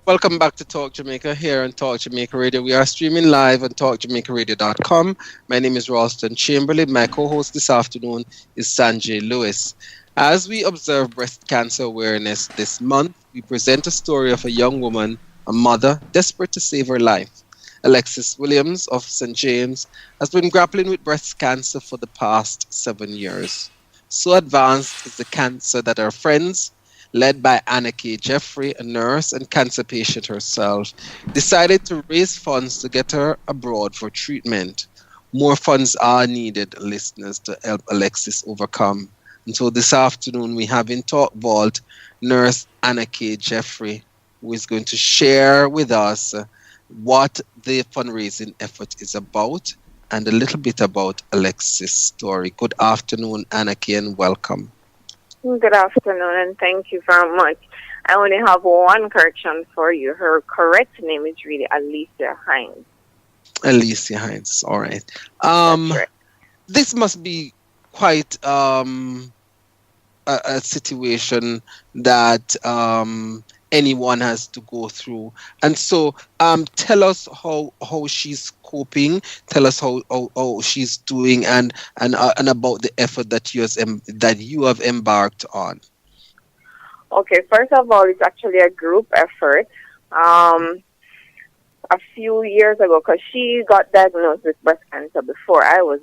Welcome back to Talk Jamaica here on Talk Jamaica Radio. We are streaming live on talkjamaicaradio.com. My name is Ralston Chamberlain. My co host this afternoon is Sanjay Lewis. As we observe Breast Cancer Awareness this month, we present a story of a young woman, a mother, desperate to save her life. Alexis Williams of St. James has been grappling with breast cancer for the past 7 years. So advanced is the cancer that her friends, led by Anarchy Jeffrey, a nurse and cancer patient herself, decided to raise funds to get her abroad for treatment. More funds are needed, listeners, to help Alexis overcome. And so this afternoon we have in Talk Vault Nurse Anarchy Jeffrey, who is going to share with us what the fundraising effort is about and a little bit about Alexis' story. Good afternoon, Anarchy, and welcome. Good afternoon, and thank you very much. I only have one correction for you. Her correct name is really Alecia Hines. Alecia Hines, all right. That's right. This must be quite a situation that anyone has to go through. And so tell us how she's coping, tell us how she's doing and about the effort that that you have embarked on. Okay, first of all, it's actually a group effort. A few years ago, because she got diagnosed with breast cancer before I was,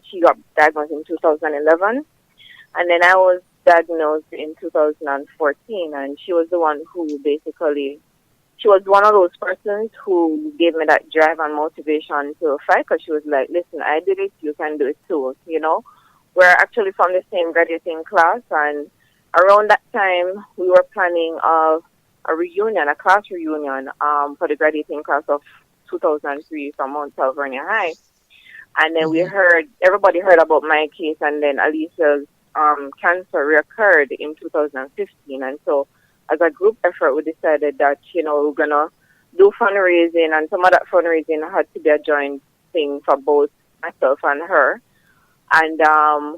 she got diagnosed in 2011, and then I was diagnosed in 2014, and she was the one who basically, she was one of those persons who gave me that drive and motivation to fight, because she was like, listen, I did it, you can do it too, you know. We're actually from the same graduating class, and around that time, we were planning a reunion, a class reunion for the graduating class of 2003 from Mount Calvernia High. And then everybody heard about my case, and then Alicia's cancer reoccurred in 2015. And so as a group effort, we decided that, we're going to do fundraising, and some of that fundraising had to be a joint thing for both myself and her. And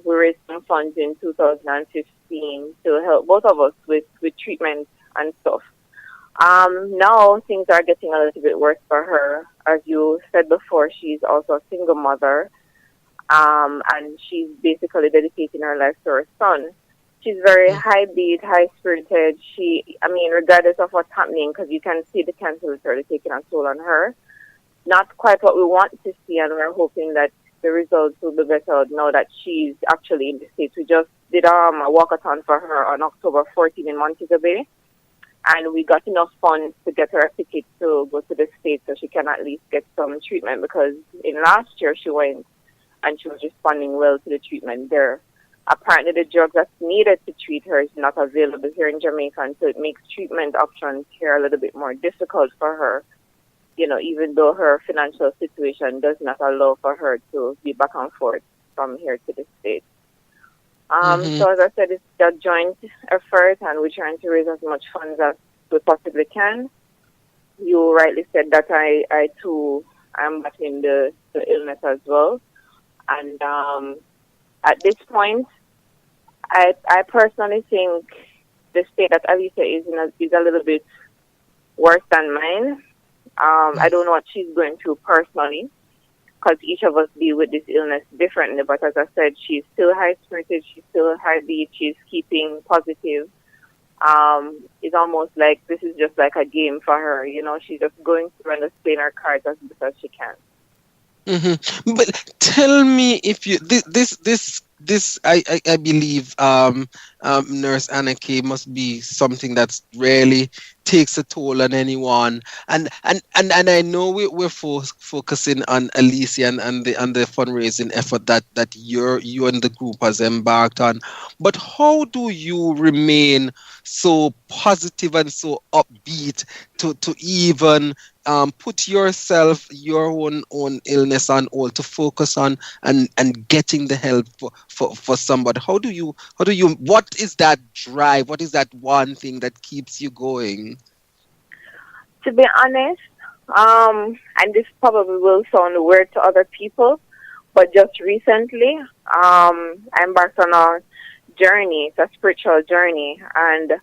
we raised some funds in 2015 to help both of us with treatment and stuff. Now things are getting a little bit worse for her. As you said before, she's also a single mother, and she's basically dedicating her life to her son. She's very high beat, high spirited. Regardless of what's happening, because you can see the cancer literally taking a toll on her. Not quite what we want to see, and we're hoping that the results will be better now that she's actually in the States. We just did a walkathon for her on October 14 in Montego Bay. And we got enough funds to get her a ticket to go to the States so she can at least get some treatment, because in last year she went and she was responding well to the treatment there. Apparently the drug that's needed to treat her is not available here in Jamaica, and so it makes treatment options here a little bit more difficult for her, even though her financial situation does not allow for her to be back and forth from here to the States. So as I said, it's a joint effort, and we're trying to raise as much funds as we possibly can. You rightly said that I too am battling the illness as well. And at this point, I personally think the state that Alecia is in is a little bit worse than mine. I don't know what she's going through personally, because each of us deal with this illness differently. But as I said, she's still high-spirited, she's still high-beat, she's keeping positive. It's almost like this is just like a game for her, she's just going through and just playing her cards as best as she can. But tell me if you this I believe Nurse Anarchy must be something that really takes a toll on anyone, and I know we're focusing on Alecia and the fundraising effort that you and the group has embarked on, but how do you remain so positive and so upbeat to even put yourself, your own illness on hold, to focus on and getting the help for somebody? How do you what is that drive? What is that one thing that keeps you going? To be honest, and this probably will sound weird to other people, but just recently, I embarked on a journey, it's a spiritual journey, and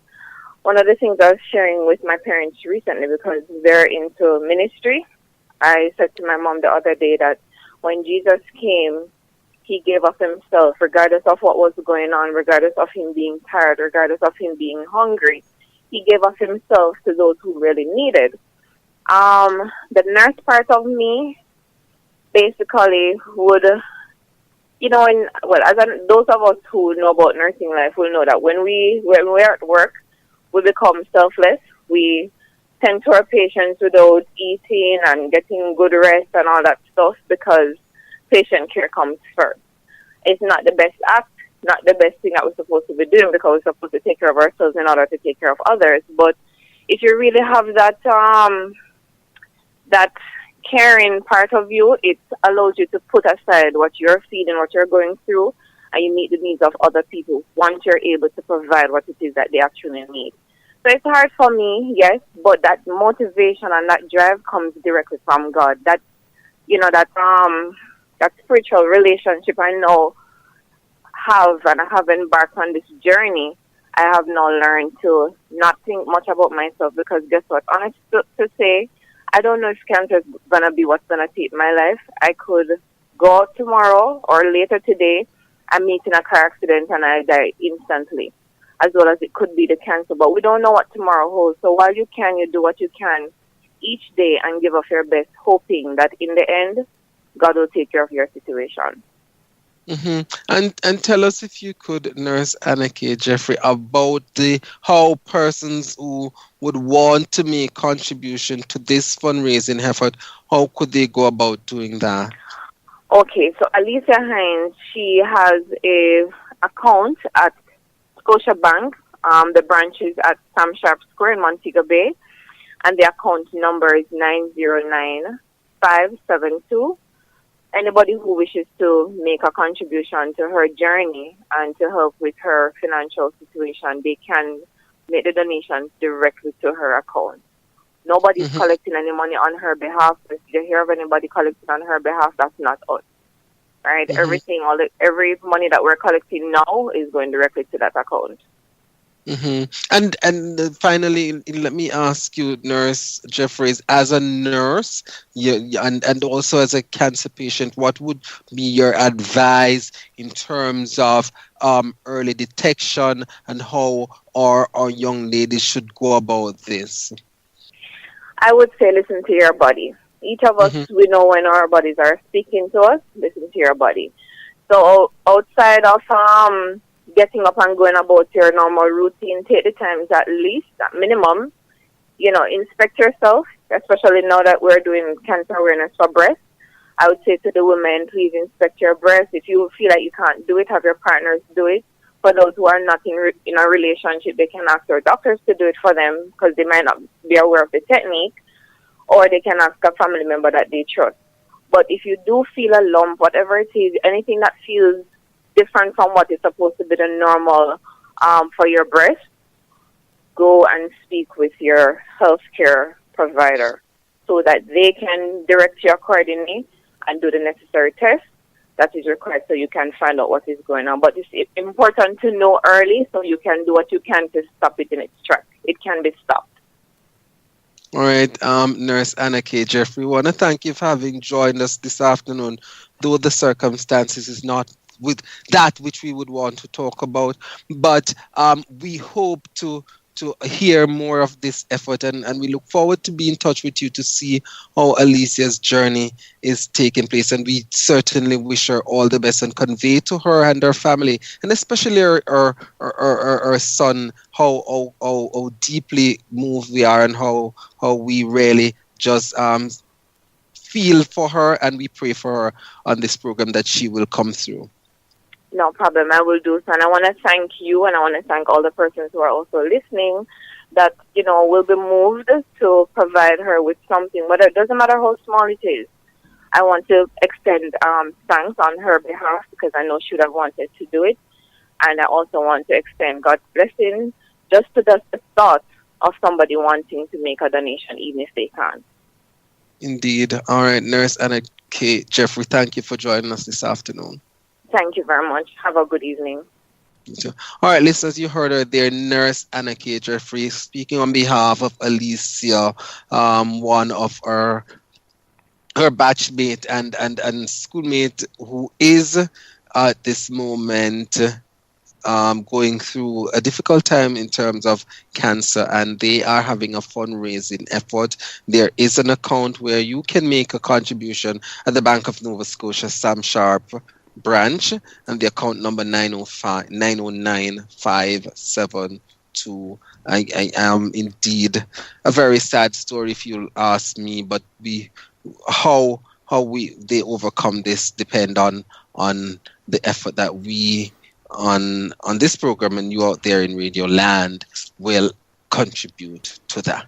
One of the things I was sharing with my parents recently, because they're into ministry, I said to my mom the other day that when Jesus came, he gave of himself, regardless of what was going on, regardless of him being tired, regardless of him being hungry. He gave of himself to those who really needed. The nurse part of me basically would, those of us who know about nursing life will know that when we're at work, we become selfless. We tend to our patients without eating and getting good rest and all that stuff because patient care comes first. It's not the best act, not the best thing that we're supposed to be doing because we're supposed to take care of ourselves in order to take care of others. But if you really have that caring part of you, it allows you to put aside what you're feeling, what you're going through, and you meet the needs of other people once you're able to provide what it is that they actually need. So it's hard for me, yes, but that motivation and that drive comes directly from God. That spiritual relationship I now have, and I have embarked on this journey. I have now learned to not think much about myself because guess what? Honest to say, I don't know if cancer is going to be what's going to take my life. I could go out tomorrow or later today and meet in a car accident and I die instantly, as well as it could be the cancer. But we don't know what tomorrow holds. So while you can, you do what you can each day and give of your best, hoping that in the end, God will take care of your situation. Mm-hmm. And tell us, if you could, Nurse Alecia Jeffrey, about how persons who would want to make contribution to this fundraising effort, how could they go about doing that? Okay, so Alecia Hines, she has a account at Scotiabank. The branch is at Sam Sharp Square in Montego Bay, and the account number is 909-572. Anybody who wishes to make a contribution to her journey and to help with her financial situation, they can make the donations directly to her account. Nobody's collecting any money on her behalf. If you hear of anybody collecting on her behalf, that's not us. Right? Every money that we're collecting now is going directly to that account. And finally, let me ask you, Nurse Jeffries, as a nurse, and also as a cancer patient, what would be your advice in terms of early detection and how our young ladies should go about this? I would say listen to your body. Each of us, we know when our bodies are speaking to us, listen to your body. So outside of getting up and going about your normal routine, take the times at least, at minimum, inspect yourself, especially now that we're doing cancer awareness for breast. I would say to the women, please inspect your breast. If you feel like you can't do it, have your partners do it. For those who are not in a relationship, they can ask their doctors to do it for them because they might not be aware of the technique, or they can ask a family member that they trust. But if you do feel a lump, whatever it is, anything that feels different from what is supposed to be the normal for your breast, go and speak with your healthcare provider so that they can direct you accordingly and do the necessary tests that is required so you can find out what is going on. But it's important to know early so you can do what you can to stop it in its track. It can be stopped. All right, Nurse Alecia Jeffrey, we want to thank you for having joined us this afternoon, though the circumstances is not with that which we would want to talk about. But we hope to hear more of this effort, and we look forward to be in touch with you to see how Alecia's journey is taking place. And we certainly wish her all the best and convey to her and her family, and especially her son, how deeply moved we are and how we really just feel for her, and we pray for her on this program that she will come through. No problem. I will do so. And I want to thank you, and I want to thank all the persons who are also listening that, will be moved to provide her with something, whether it doesn't matter how small it is. I want to extend thanks on her behalf because I know she would have wanted to do it. And I also want to extend God's blessing just to the thought of somebody wanting to make a donation, even if they can't. Indeed. All right, Nurse Alecia Jeffrey, thank you for joining us this afternoon. Thank you very much. Have a good evening. So, all right, listeners, you heard her there, Nurse Anna K. Jeffrey, speaking on behalf of Alecia, one of her batchmate and schoolmate who is at this moment going through a difficult time in terms of cancer, and they are having a fundraising effort. There is an account where you can make a contribution at the Bank of Nova Scotia Sam Sharp branch, and the account number 909-572. I am indeed a very sad story if you'll ask me, but how we they overcome this depend on the effort that we on this program and you out there in Radio Land will contribute to that.